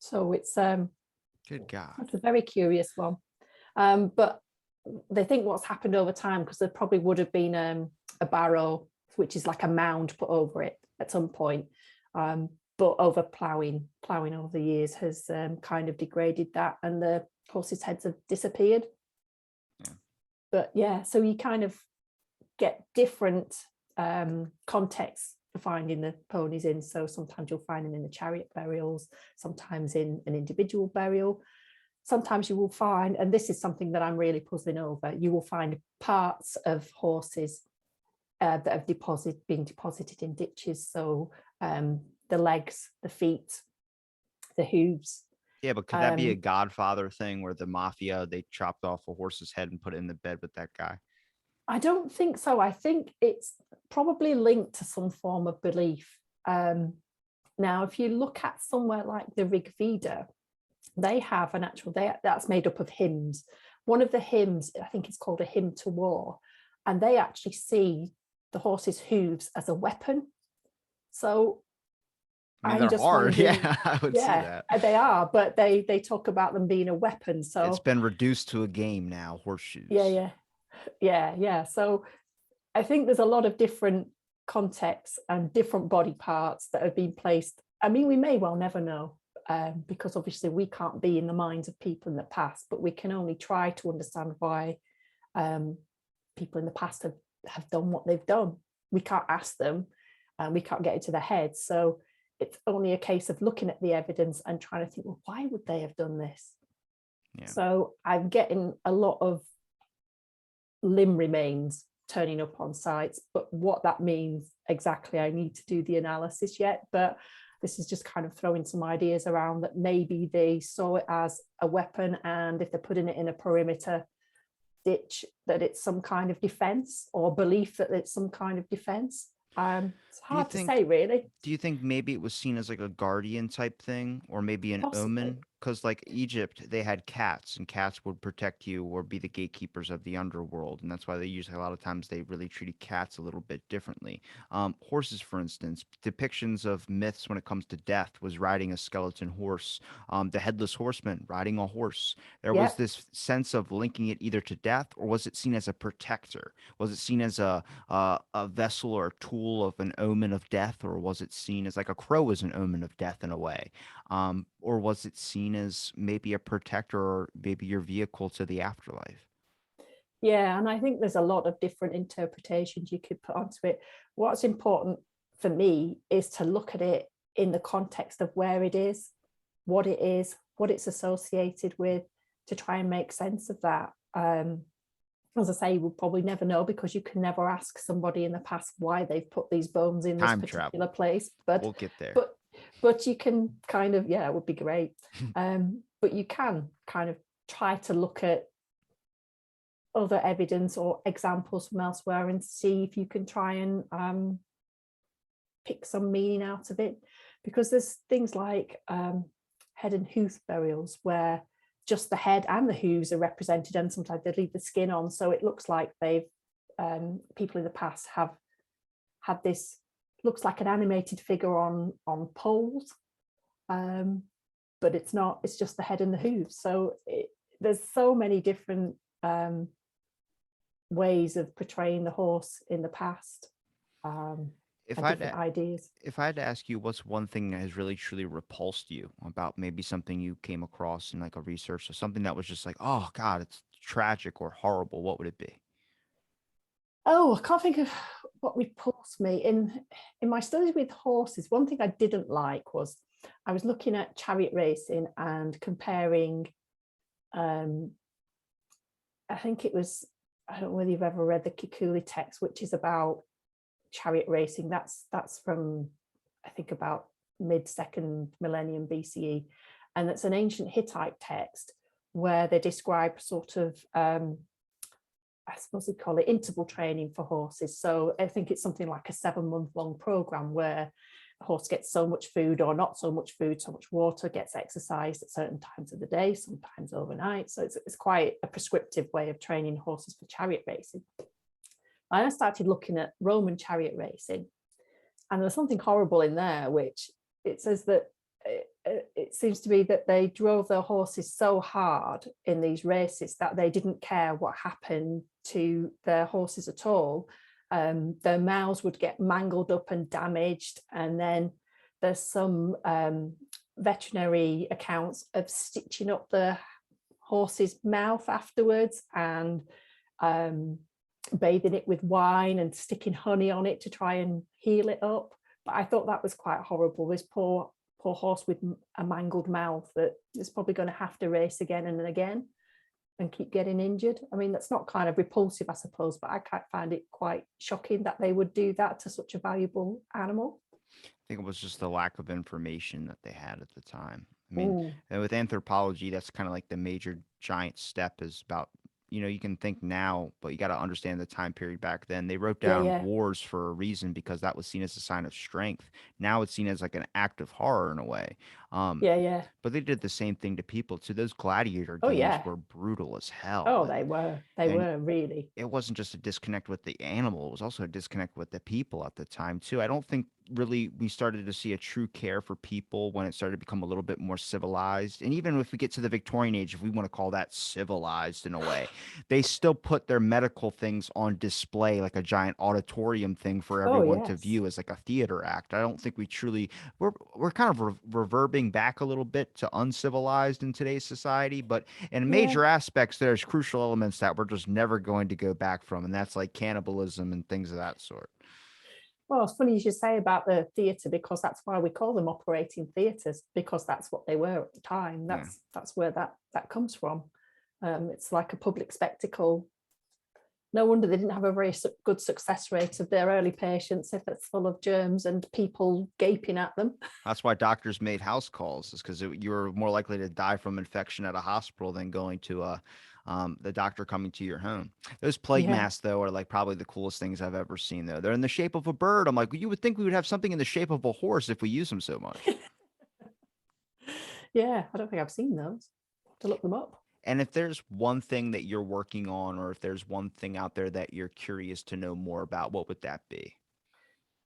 So it's Good God. it's a very curious one. But they think what's happened over time, because there probably would have been a barrow, which is like a mound put over it at some point. But over plowing over the years has kind of degraded that, and the horses' heads have disappeared. Yeah. But yeah, so you kind of get different contexts for finding the ponies in. So sometimes you'll find them in the chariot burials, sometimes in an individual burial. Sometimes you will find, and this is something that I'm really puzzling over, you will find parts of horses that have been deposited in ditches. So the legs, the feet, the hooves. Yeah, but could that be a Godfather thing where the mafia, they chopped off a horse's head and put it in the bed with that guy? I don't think so. I think it's probably linked to some form of belief. Now, if you look at somewhere like the Rig Veda, they have an actual, that's made up of hymns. One of the hymns, I think it's called a hymn to war, and they actually see the horse's hooves as a weapon. So I mean, they're hard. Yeah, I would see yeah, that. they are, but they talk about them being a weapon. So it's been reduced to a game now, horseshoes. Yeah. So I think there's a lot of different contexts and different body parts that have been placed. I mean, we may well never know, because obviously we can't be in the minds of people in the past, but we can only try to understand why people in the past have done what they've done. We can't ask them, and we can't get into their heads. So it's only a case of looking at the evidence and trying to think, well, why would they have done this? Yeah. So I'm getting a lot of limb remains turning up on sites, but what that means exactly, I need to do the analysis yet. But this is just kind of throwing some ideas around that maybe they saw it as a weapon, and if they're putting it in a perimeter ditch, that it's some kind of defense, or belief that it's some kind of defense. It's hard to say, really. Do you think maybe it was seen as like a guardian type thing, or maybe an omen? because like Egypt, they had cats, and cats would protect you or be the gatekeepers of the underworld, and that's why they usually a lot of times they really treated cats a little bit differently. Horses, for instance, depictions of myths when it comes to death was riding a skeleton horse, the headless horseman riding a horse. There was Yeah. this sense of linking it either to death, or was it seen as a protector? Was it seen as a vessel or a tool of an omen of death, or was it seen as like a crow as an omen of death in a way? Or was it seen as maybe a protector or maybe your vehicle to the afterlife? Yeah, and I think there's a lot of different interpretations you could put onto it. What's important for me is to look at it in the context of where it is, what it's associated with, to try and make sense of that. As I say, we'll probably never know because you can never ask somebody in the past why they've put these bones in this Time particular travel. place. But We'll get there. but but you can kind of, yeah, it would be great. But you can kind of try to look at other evidence or examples from elsewhere and see if you can try and pick some meaning out of it, because there's things like head and hoof burials where just the head and the hooves are represented, and sometimes they leave the skin on, so it looks like they've people in the past have had this, looks like an animated figure on poles, but it's not, it's just the head and the hooves. So there's so many different ways of portraying the horse in the past, If and I had different to, ideas. if I had to ask you, what's one thing that has really truly repulsed you about maybe something you came across in like a research, or something that was just like, oh God, it's tragic or horrible, what would it be? Oh, I can't think of what repulsed me in my studies with horses. One thing I didn't like was I was looking at chariot racing and comparing. Um, I think it was, I don't know whether you've ever read the Kikuli text, which is about chariot racing. That's from, I think, about mid second millennium BCE, and it's an ancient Hittite text where they describe sort of I suppose they call it interval training for horses. So I think it's something like a 7-month long program where a horse gets so much food or not so much food, so much water, gets exercised at certain times of the day, sometimes overnight. So it's quite a prescriptive way of training horses for chariot racing. And I started looking at Roman chariot racing, and there's something horrible in there, which it says that it seems to be that they drove their horses so hard in these races that they didn't care what happened to their horses at all. Their mouths would get mangled up and damaged, and then there's some veterinary accounts of stitching up the horse's mouth afterwards and bathing it with wine and sticking honey on it to try and heal it up. But I thought that was quite horrible. This poor horse with a mangled mouth that is probably going to have to race again and again and keep getting injured. I mean, that's not kind of repulsive, I suppose, but I find it quite shocking that they would do that to such a valuable animal. I think it was just the lack of information that they had at the time. I mean, Mm. and with anthropology, that's kind of like the major giant step is about, you can think now, but you got to understand the time period back then. They wrote Yeah, down yeah, wars for a reason because that was seen as a sign of strength. Now it's seen as like an act of horror in a way. Um, yeah, yeah. but they did the same thing to people. So those gladiator Oh, games yeah. were brutal as hell. Oh, they were. They And were really. it wasn't just a disconnect with the animal, it was also a disconnect with the people at the time too. I don't think really we started to see a true care for people when it started to become a little bit more civilized. And even if we get to the Victorian age, if we want to call that civilized in a way, they still put their medical things on display like a giant auditorium thing for Oh, everyone to yes. view as like a theater act. I don't think we truly we're kind of reverbing back a little bit to uncivilized in today's society, but in Yeah. major aspects, there's crucial elements that we're just never going to go back from, and that's like cannibalism and things of that sort. Well, it's funny you should say about the theatre, because that's why we call them operating theatres, because that's what they were at the time. Yeah. That's where that comes from. It's like a public spectacle. No wonder they didn't have a very good success rate of their early patients if it's full of germs and people gaping at them. That's why doctors made house calls, is because you're more likely to die from infection at a hospital than going to the doctor coming to your home. Those plague Yeah. masks, though, are like probably the coolest things I've ever seen, though. They're in the shape of a bird. I'm like, you would think we would have something in the shape of a horse if we use them so much. Yeah, I don't think I've seen those. To look them up. And if there's one thing that you're working on, or if there's one thing out there that you're curious to know more about, what would that be?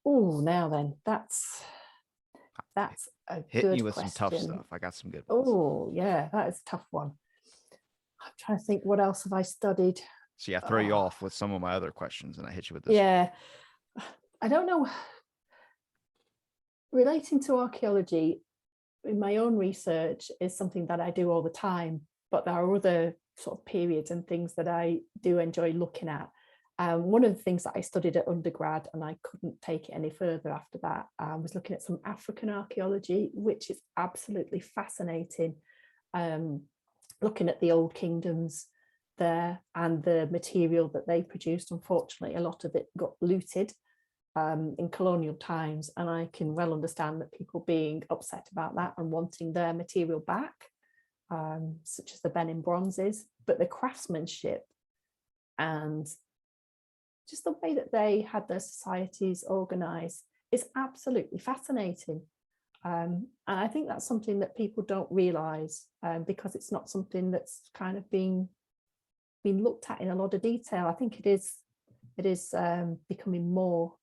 Oh, now then, that's a Hit me good with some tough question. stuff. I got some good ones. Oh, yeah, that is a tough one. I'm trying to think, what else have I studied? See, I throw you Oh, off with some of my other questions, and I hit you with this one. yeah, I don't know. Relating to archaeology, in my own research is something that I do all the time, but there are other sort of periods and things that I do enjoy looking at. One of the things that I studied at undergrad, and I couldn't take it any further after that, was looking at some African archaeology, which is absolutely fascinating. Um, Looking at the old kingdoms there and the material that they produced. Unfortunately, a lot of it got looted in colonial times, and I can well understand that people being upset about that and wanting their material back, such as the Benin bronzes, but the craftsmanship and just the way that they had their societies organized is absolutely fascinating. And I think that's something that people don't realize, because it's not something that's kind of been looked at in a lot of detail. I think it is becoming more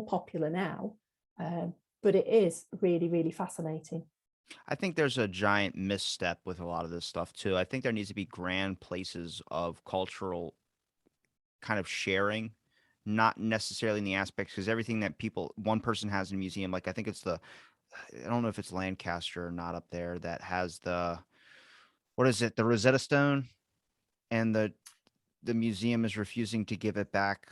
popular now, but it is really, really fascinating. I think there's a giant misstep with a lot of this stuff too. I think there needs to be grand places of cultural kind of sharing, not necessarily in the aspects because everything that people one person has in a museum, like I think it's the I don't know if it's Lancaster or not up there that has the what is it, the Rosetta Stone, and the museum is refusing to give it back.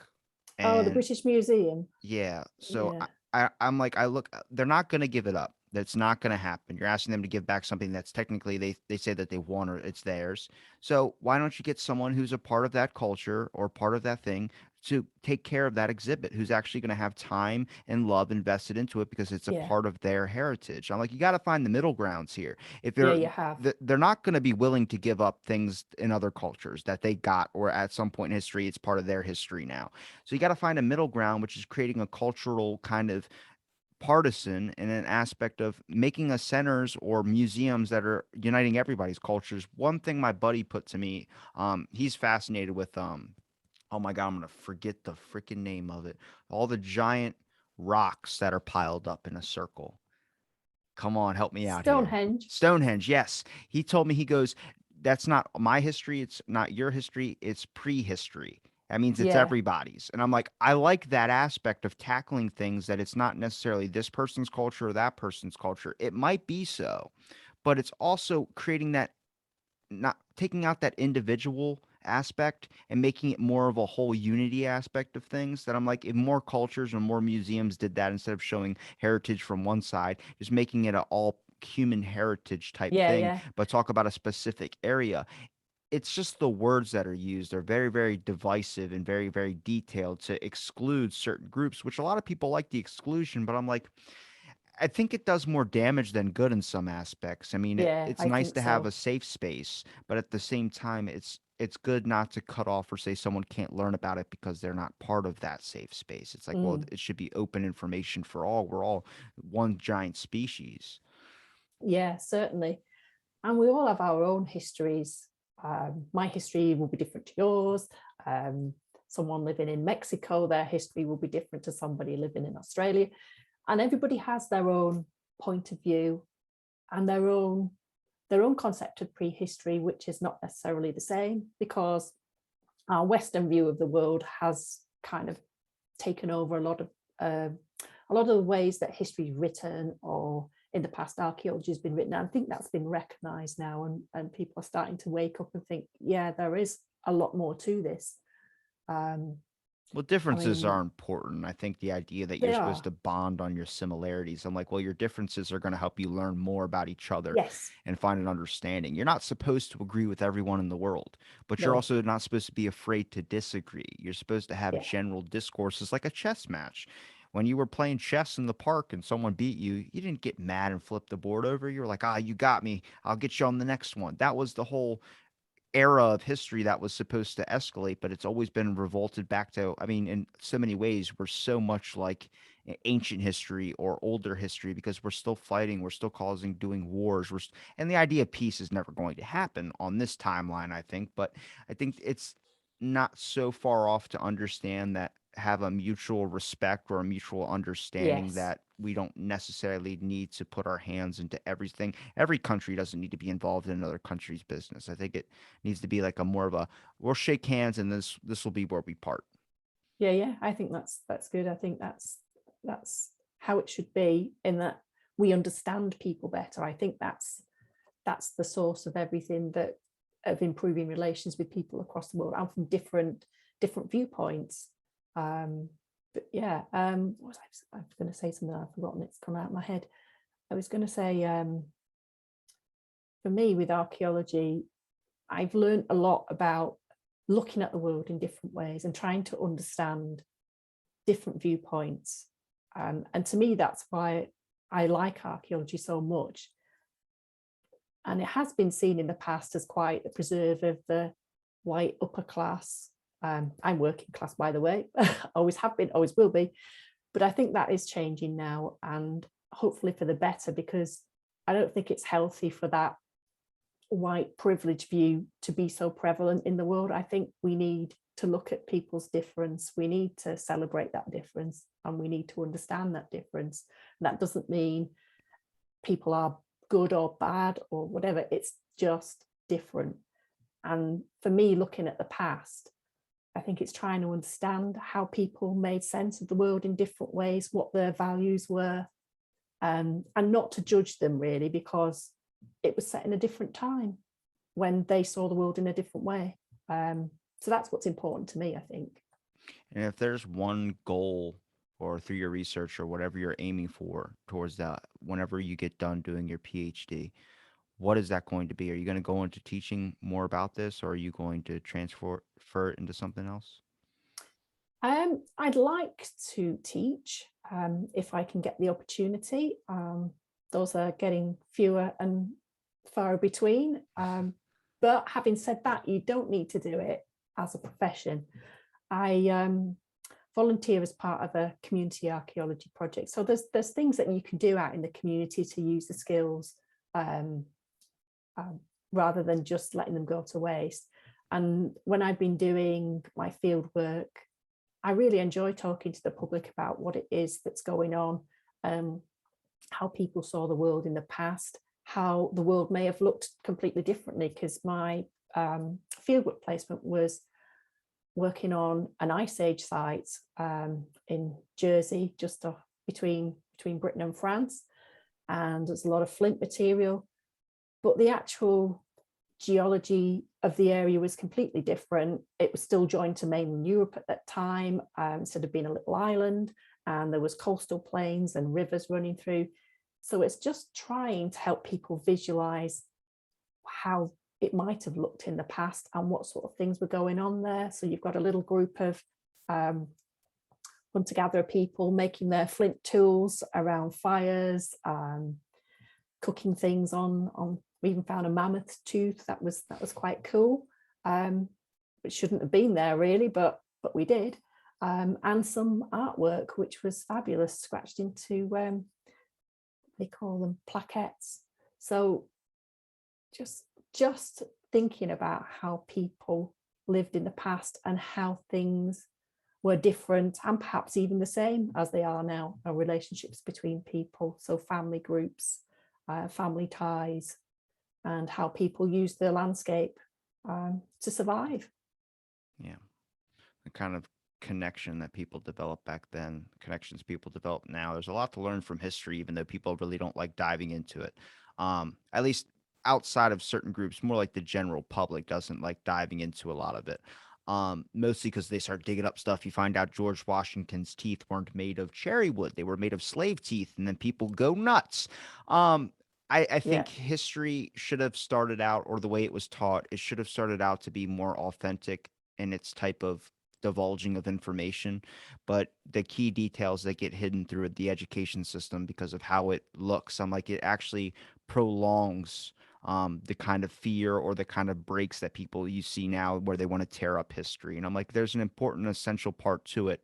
Oh, the And British Museum. yeah, so Yeah, I'm like I look, they're not gonna give it up. That's not gonna happen. You're asking them to give back something that's technically they say that they want or it's theirs. So why don't you get someone who's a part of that culture or part of that thing to take care of that exhibit, who's actually gonna have time and love invested into it because it's a yeah, part of their heritage. I'm like, you got to find the middle grounds here. If yeah. they're You have. they're not going to be willing to give up things in other cultures that they got or at some point in history it's part of their history now. So you got to find a middle ground, which is creating a cultural kind of partisan in an aspect of making a centers or museums that are uniting everybody's cultures. One thing my buddy put to me, he's fascinated with oh my god, I'm gonna forget the freaking name of it. All the giant rocks that are piled up in a circle. Come on, help me out here. Stonehenge. Stonehenge, yes. He told me, he goes, that's not my history. It's not your history. It's prehistory. That means it's Yeah, everybody's. And I'm like, I like that aspect of tackling things that it's not necessarily this person's culture or that person's culture. It might be so, but it's also creating that, not taking out that individual aspect and making it more of a whole unity aspect of things. That I'm like, if more cultures or more museums did that instead of showing heritage from one side, just making it a all human heritage type yeah, thing, yeah, but talk about a specific area. It's just the words that are used. They're very, very divisive and very, very detailed to exclude certain groups, which a lot of people like the exclusion, but I'm like, I think it does more damage than good in some aspects. I mean, yeah. it's I nice think to have a so. safe space, but at the same time, it's good not to cut off or say someone can't learn about it because they're not part of that safe space. It's like, well, Mm, it should be open information for all. We're all one giant species. yeah, certainly. And we all have our own histories. My history will be different to yours. Um, Someone living in Mexico, their history will be different to somebody living in Australia. And everybody has their own point of view and their own concept of prehistory, which is not necessarily the same, because our Western view of the world has kind of taken over a lot of the ways that history is written, or in the past archaeology has been written. I think that's been recognized now, and people are starting to wake up and think, yeah, there is a lot more to this. um, Well, I differences mean, are important. I think the idea that you're they supposed are. to bond on your similarities, I'm like, well, your differences are going to help you learn more about each other Yes. and find an understanding. You're not supposed to agree with everyone in the world, but you're No. also not supposed to be afraid to disagree. You're supposed to have Yeah. general discourses like a chess match. When you were playing chess in the park and someone beat you, you didn't get mad and flip the board over. You were like, ah, you got me. I'll get you on the next one. That was the whole era of history that was supposed to escalate, but it's always been revolted back to, I mean, in so many ways, we're so much like ancient history or older history because we're still fighting, we're still causing, doing wars, and the idea of peace is never going to happen on this timeline, I think. But I think it's not so far off to understand that have a mutual respect or a mutual understanding Yes. that we don't necessarily need to put our hands into everything. Every country doesn't need to be involved in another country's business. I think it needs to be like a more of a we'll shake hands and this will be where we part. Yeah, yeah. I think that's good. I think that's how it should be, in that we understand people better. I think that's the source of everything, that of improving relations with people across the world and from different viewpoints. But yeah, what was I was going to say something, I've forgotten, it's come out of my head. I was going to say, for me with archaeology, I've learned a lot about looking at the world in different ways and trying to understand different viewpoints. And to me, that's why I like archaeology so much. And it has been seen in the past as quite a preserve of the white upper class. I'm working class, by the way, always have been, always will be. But I think that is changing now, and hopefully for the better, because I don't think it's healthy for that white privilege view to be so prevalent in the world. I think we need to look at people's difference. We need to celebrate that difference, and we need to understand that difference. And that doesn't mean people are good or bad or whatever. It's just different. And for me, looking at the past, I think it's trying to understand how people made sense of the world in different ways, what their values were, and not to judge them really, because it was set in a different time when they saw the world in a different way. So that's what's important to me, I think. And if there's one goal or through your research or whatever you're aiming for towards that, whenever you get done doing your PhD, what is that going to be? Are you going to go into teaching more about this, or are you going to transfer it into something else? I'd like to teach, if I can get the opportunity. Those are getting fewer and far between. But having said that, you don't need to do it as a profession. I volunteer as part of a community archaeology project. So there's things that you can do out in the community to use the skills, um, um, rather than just letting them go to waste. And when I've been doing my field work, I really enjoy talking to the public about what it is that's going on, um, how people saw the world in the past, how the world may have looked completely differently, because my fieldwork placement was working on an ice age site, in Jersey, just off between Britain and France, and there's a lot of flint material, but the actual geology of the area was completely different. It was still joined to mainland Europe at that time, instead of being a little island, and there was coastal plains and rivers running through. So it's just trying to help people visualize how it might have looked in the past and what sort of things were going on there. So you've got a little group of hunter-gatherer people making their flint tools around fires, cooking things on. We even found a mammoth tooth that was quite cool. It shouldn't have been there really, but we did. And some artwork which was fabulous, scratched into, they call them plaquettes. So just thinking about how people lived in the past and how things were different and perhaps even the same as they are now, relationships between people, so family groups, family ties, and how people use the landscape, to survive. Yeah. The kind of connection that people developed back then, connections people develop now. There's a lot to learn from history, even though people really don't like diving into it. At least outside of certain groups, more like the general public doesn't like diving into a lot of it. Mostly because they start digging up stuff. You find out George Washington's teeth weren't made of cherry wood; they were made of slave teeth, and then people go nuts. Um, I Yeah. think history should have started out, or the way it was taught, it should have started out to be more authentic in its type of divulging of information, but the key details that get hidden through the education system because of how it looks, I'm like, it actually prolongs the kind of fear or the kind of breaks that people you see now where they want to tear up history. And I'm like, there's an important, essential part to it,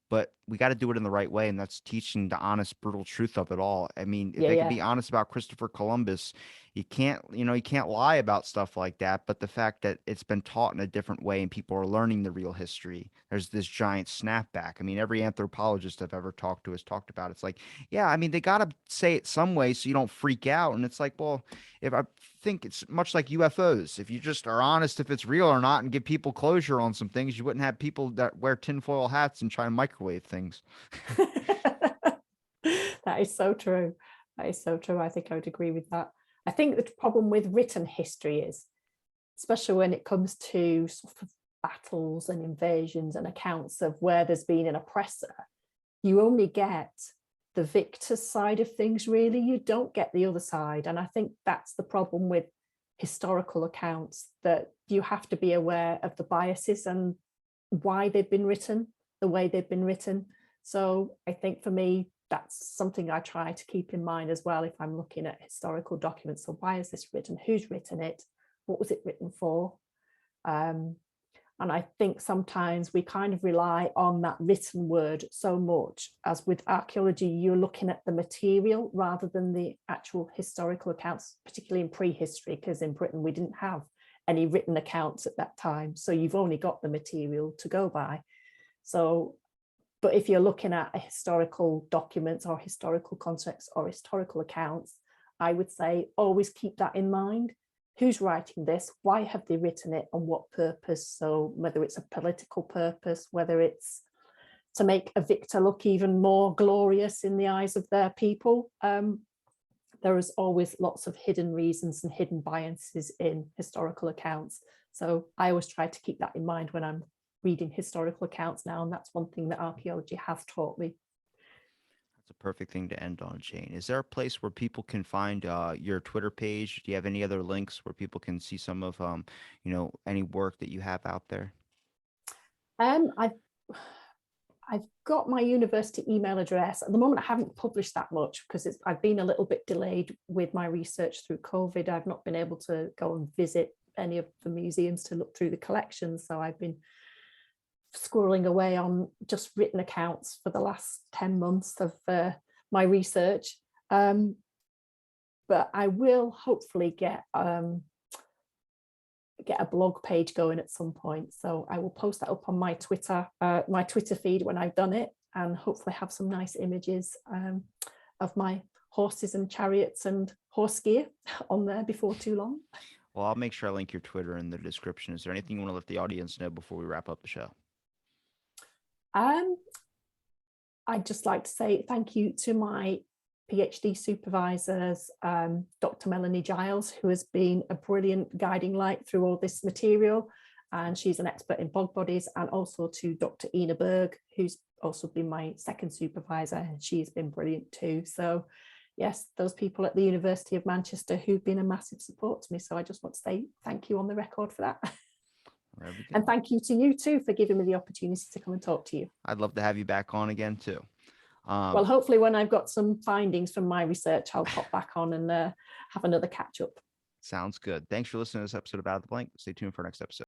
but we got to do it in the right way. And that's teaching the honest, brutal truth of it all. I mean, if Yeah, they could yeah, be honest about Christopher Columbus, you can't lie about stuff like that. But the fact that it's been taught in a different way and people are learning the real history, there's this giant snapback. I mean, every anthropologist I've ever talked to has talked about it. It's like, yeah, I mean, they got to say it some way so you don't freak out. And it's like, well, if I think it's much like UFOs, if you just are honest if it's real or not and give people closure on some things, you wouldn't have people that wear tinfoil hats and try and microwave things. that is so true. That is so true. I think I would agree with that. I think the problem with written history is, especially when it comes to sort of battles and invasions and accounts of where there's been an oppressor, you only get the victor's side of things, really. You don't get the other side. And I think that's the problem with historical accounts, that you have to be aware of the biases and why they've been written, the way they've been written. So I think for me, that's something I try to keep in mind as well if I'm looking at historical documents. So why is this written? Who's written it? What was it written for? Um, and I think sometimes we kind of rely on that written word so much, as with archaeology, you're looking at the material rather than the actual historical accounts, particularly in prehistory, because in Britain we didn't have any written accounts at that time. So you've only got the material to go by. So, but if you're looking at a historical documents or historical concepts or historical accounts, I would say always keep that in mind. Who's writing this? Why have they written it? And what purpose? So whether it's a political purpose, whether it's to make a victor look even more glorious in the eyes of their people, there is always lots of hidden reasons and hidden biases in historical accounts. So I always try to keep that in mind when I'm reading historical accounts now, and that's one thing that archaeology has taught me. That's a perfect thing to end on, Jane. Is there a place where people can find your Twitter page? Do you have any other links where people can see some of any work that you have out there? Um, I've I've got my university email address. At the moment, I haven't published that much because I've been a little bit delayed with my research through COVID. I've not been able to go and visit any of the museums to look through the collections. So I've been squirreling away on just written accounts for the last 10 months of my research. But I will hopefully get a blog page going at some point. So I will post that up on my Twitter feed when I've done it, and hopefully have some nice images of my horses and chariots and horse gear on there before too long. Well, I'll make sure I link your Twitter in the description. Is there anything you want to let the audience know before we wrap up the show? Um, I'd just like to say thank you to my PhD supervisors, Dr. Melanie Giles, who has been a brilliant guiding light through all this material, and she's an expert in bog bodies, and also to Dr. Ina Berg, who's also been my second supervisor, and she's been brilliant too. So yes, those people at the University of Manchester who've been a massive support to me. So I just want to say thank you on the record for that. There we And go. thank you to you too for giving me the opportunity to come and talk to you. I'd love to have you back on again too. Um, Well, hopefully when I've got some findings from my research, I'll pop back on and have another catch up. Sounds good. Thanks for listening to this episode of Out of the Blank. Stay tuned for our next episode.